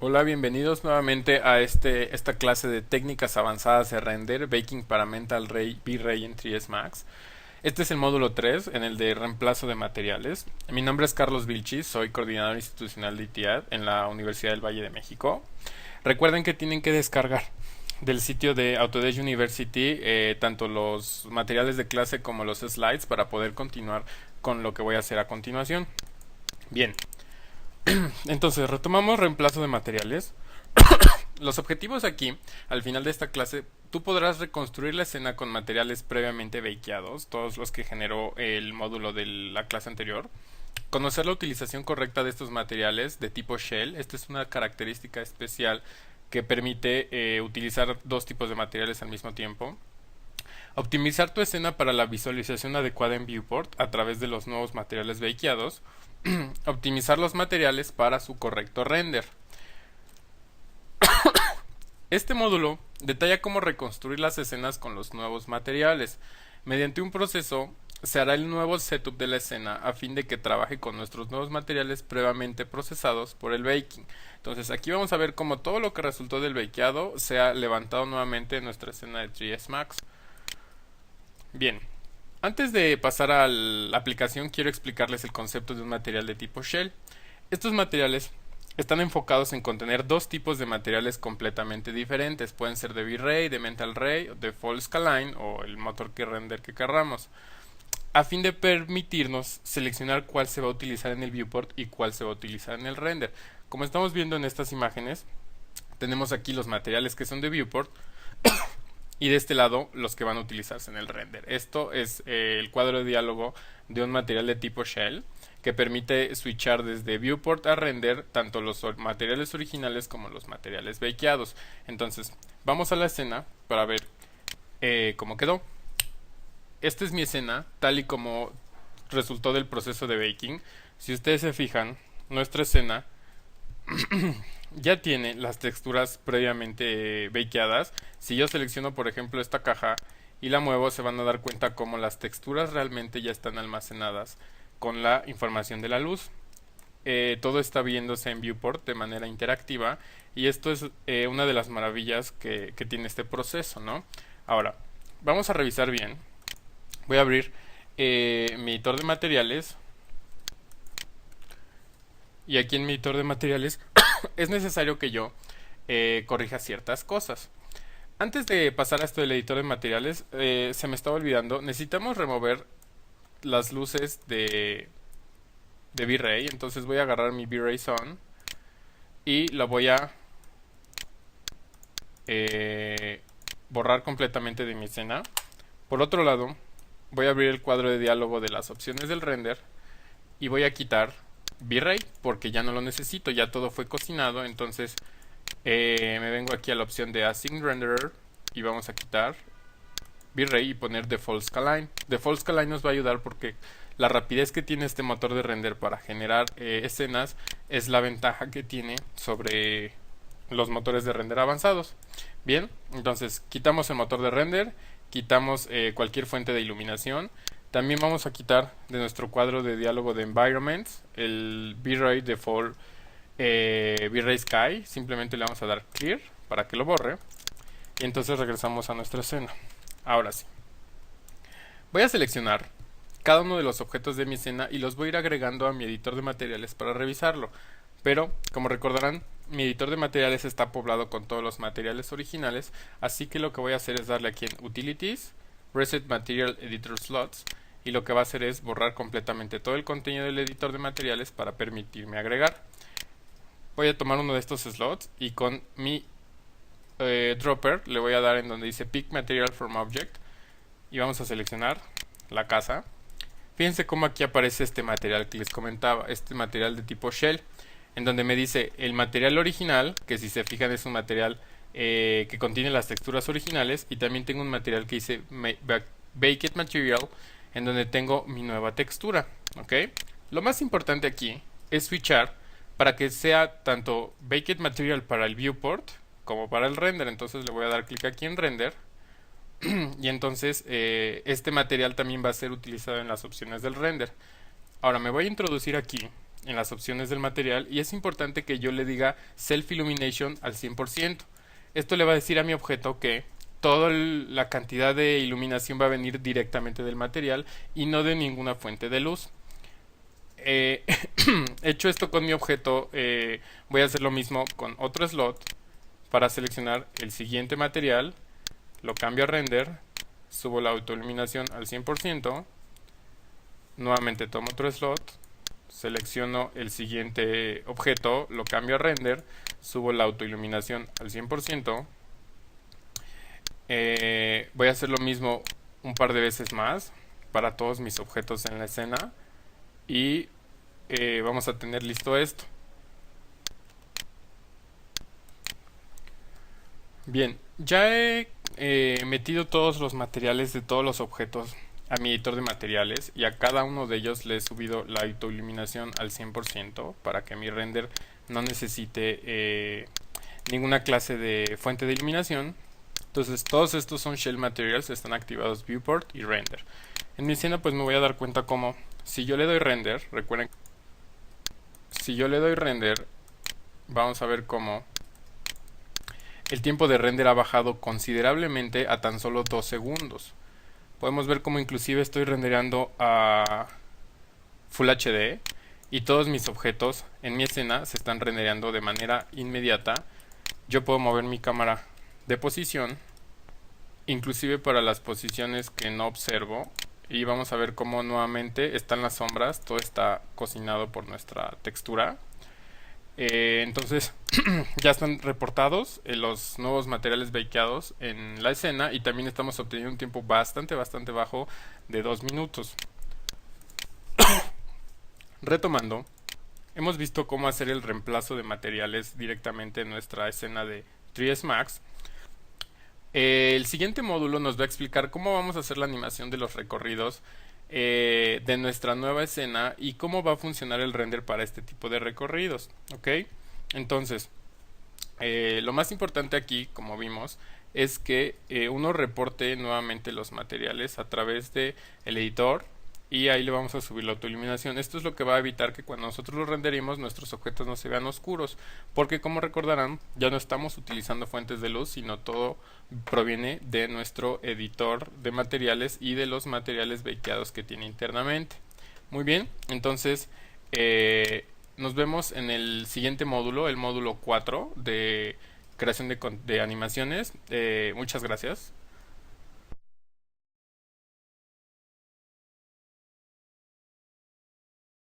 Hola, bienvenidos nuevamente a esta clase de técnicas avanzadas de render, Baking para Mental Ray V-Ray en 3ds Max. Este es el módulo 3, en el de reemplazo de materiales. Mi nombre es Carlos Vilchis, soy coordinador institucional de ITIAD en la Universidad del Valle de México. Recuerden que tienen que descargar del sitio de Autodesk University tanto los materiales de clase como los slides para poder continuar con lo que voy a hacer a continuación. Bien, entonces retomamos reemplazo de materiales. Los objetivos aquí, al final de esta clase, tú podrás reconstruir la escena con materiales previamente bakeados, todos los que generó el módulo de la clase anterior. Conocer la utilización correcta de estos materiales de tipo shell. Esta es una característica especial que permite utilizar dos tipos de materiales al mismo tiempo. Optimizar tu escena para la visualización adecuada en viewport a través de los nuevos materiales bakeados. Optimizar los materiales para su correcto render. Este módulo detalla cómo reconstruir las escenas con los nuevos materiales. Mediante un proceso se hará el nuevo setup de la escena a fin de que trabaje con nuestros nuevos materiales previamente procesados por el baking. Entonces aquí vamos a ver cómo todo lo que resultó del bakeado se ha levantado nuevamente en nuestra escena de 3ds Max. Bien, antes de pasar a la aplicación quiero explicarles el concepto de un material de tipo shell. Estos materiales están enfocados en contener dos tipos de materiales completamente diferentes. Pueden ser de V-Ray, de Mental Ray, de Fall Scaline o el motor que render que querramos, a fin de permitirnos seleccionar cuál se va a utilizar en el viewport y cuál se va a utilizar en el render. Como estamos viendo en estas imágenes, tenemos aquí los materiales que son de viewport y de este lado los que van a utilizarse en el render. Esto es el cuadro de diálogo de un material de tipo shell que permite switchar desde viewport a render tanto los materiales originales como los materiales bakeados. Entonces vamos a la escena para ver cómo quedó. Esta es mi escena tal y como resultó del proceso de baking. Si ustedes se fijan, nuestra escena ya tiene las texturas previamente bakeadas. Si yo selecciono por ejemplo esta caja y la muevo, se van a dar cuenta como las texturas realmente ya están almacenadas con la información de la luz. Todo está viéndose en viewport de manera interactiva y esto es una de las maravillas que tiene este proceso, ¿no? Ahora, vamos a revisar bien. Voy a abrir mi editor de materiales y aquí en mi editor de materiales es necesario que yo corrija ciertas cosas. Antes de pasar a esto del editor de materiales, se me estaba olvidando, necesitamos remover las luces de V-Ray. Entonces voy a agarrar mi V-Ray Zone y la voy a borrar completamente de mi escena. Por otro lado, voy a abrir el cuadro de diálogo de las opciones del render y voy a quitar V-Ray porque ya no lo necesito, ya todo fue cocinado. Entonces me vengo aquí a la opción de Async Renderer y vamos a quitar V-Ray y poner Default Scaline. Default Scaline nos va a ayudar porque la rapidez que tiene este motor de render para generar escenas es la ventaja que tiene sobre los motores de render avanzados. Bien, entonces quitamos el motor de render, quitamos cualquier fuente de iluminación. También vamos a quitar de nuestro cuadro de diálogo de Environments el V-Ray Default V-Ray Sky. Simplemente le vamos a dar Clear para que lo borre y entonces regresamos a nuestra escena. Ahora sí, voy a seleccionar cada uno de los objetos de mi escena y los voy a ir agregando a mi editor de materiales para revisarlo. Pero, como recordarán, mi editor de materiales está poblado con todos los materiales originales, así que lo que voy a hacer es darle aquí en Utilities, Reset Material Editor Slots, y lo que va a hacer es borrar completamente todo el contenido del editor de materiales para permitirme agregar. Voy a tomar uno de estos slots y con mi dropper le voy a dar en donde dice Pick Material from Object y vamos a seleccionar la casa. Fíjense cómo aquí aparece este material que les comentaba, este material de tipo shell, en donde me dice el material original, que si se fijan es un material que contiene las texturas originales, y también tengo un material que dice Baked Material, en donde tengo mi nueva textura. ¿Ok? Lo más importante aquí es switchar para que sea tanto Baked Material para el viewport como para el render. Entonces le voy a dar clic aquí en render y entonces este material también va a ser utilizado en las opciones del render. Ahora me voy a introducir aquí en las opciones del material y es importante que yo le diga Self Illumination al 100%. Esto le va a decir a mi objeto que toda la cantidad de iluminación va a venir directamente del material y no de ninguna fuente de luz. Hecho esto con mi objeto, voy a hacer lo mismo con otro slot para seleccionar el siguiente material, lo cambio a render, subo la autoiluminación al 100%, nuevamente tomo otro slot, selecciono el siguiente objeto, lo cambio a render, subo la autoiluminación al 100%, voy a hacer lo mismo un par de veces más para todos mis objetos en la escena y vamos a tener listo esto. Bien, ya he metido todos los materiales de todos los objetos a mi editor de materiales y a cada uno de ellos le he subido la autoiluminación al 100% para que mi render no necesite ninguna clase de fuente de iluminación. Entonces todos estos son Shell Materials, están activados Viewport y Render. En mi escena pues me voy a dar cuenta como si yo le doy Render, recuerden, si yo le doy Render vamos a ver cómo el tiempo de render ha bajado considerablemente a tan solo 2 segundos. Podemos ver como inclusive estoy rendereando a Full HD y todos mis objetos en mi escena se están rendereando de manera inmediata. Yo puedo mover mi cámara de posición, inclusive para las posiciones que no observo, y vamos a ver cómo nuevamente están las sombras, todo está cocinado por nuestra textura. Entonces ya están reportados los nuevos materiales bakeados en la escena y también estamos obteniendo un tiempo bastante bajo de 2 minutos. Retomando, hemos visto cómo hacer el reemplazo de materiales directamente en nuestra escena de 3ds Max. El siguiente módulo nos va a explicar cómo vamos a hacer la animación de los recorridos de nuestra nueva escena y cómo va a funcionar el render para este tipo de recorridos. ¿Ok? Entonces, lo más importante aquí, como vimos, es que uno reporte nuevamente los materiales a través de el editor y ahí le vamos a subir la autoiluminación. Esto es lo que va a evitar que cuando nosotros los renderimos nuestros objetos no se vean oscuros, porque como recordarán ya no estamos utilizando fuentes de luz, sino todo proviene de nuestro editor de materiales y de los materiales bakeados que tiene internamente. Muy bien, entonces nos vemos en el siguiente módulo, el módulo 4 de creación de animaciones. Muchas gracias.